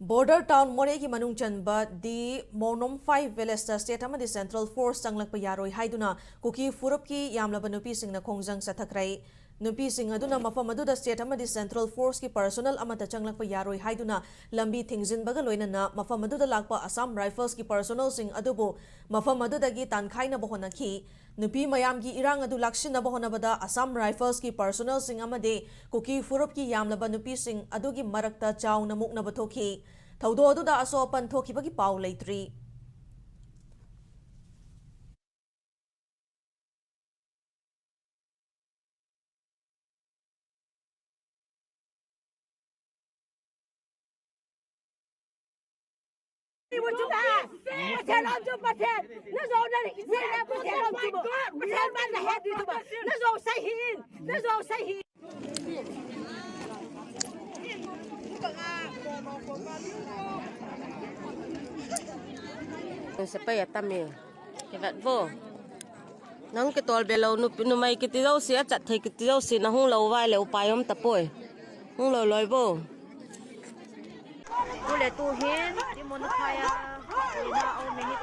Border town Moreh ki manung chanba di Monom 5 village state amadi Central Force changlakpa yaroi haiduna Kuki furup ki yamlaba nupi singna khongjang sathakrai nupi sing aduna mafam aduda state amadi Central Force ki personnel amata changlakpa yaroi haiduna lambi thingjin baga loinana mafam aduda lakpa Assam Rifles ki personnel sing adubu mafam adudagi tankhaina bahonakhi nupi mayam ki irang adu lakshina bahonabada Assam Rifles ki personnel sing amade Kuki furup ki yamlaba nupi sing adugi marakta chauna mukna bathokhi Thaudo aduda asopan thokibagi pau leitri Siapa ya tami? Kevat bo. Nang ketol belau nu mai ketidau si acat thai ketidau si na hung lau vai leu payom tapoi. Hung lau loi bo. Tu le tu hin di mon khaya ina au minit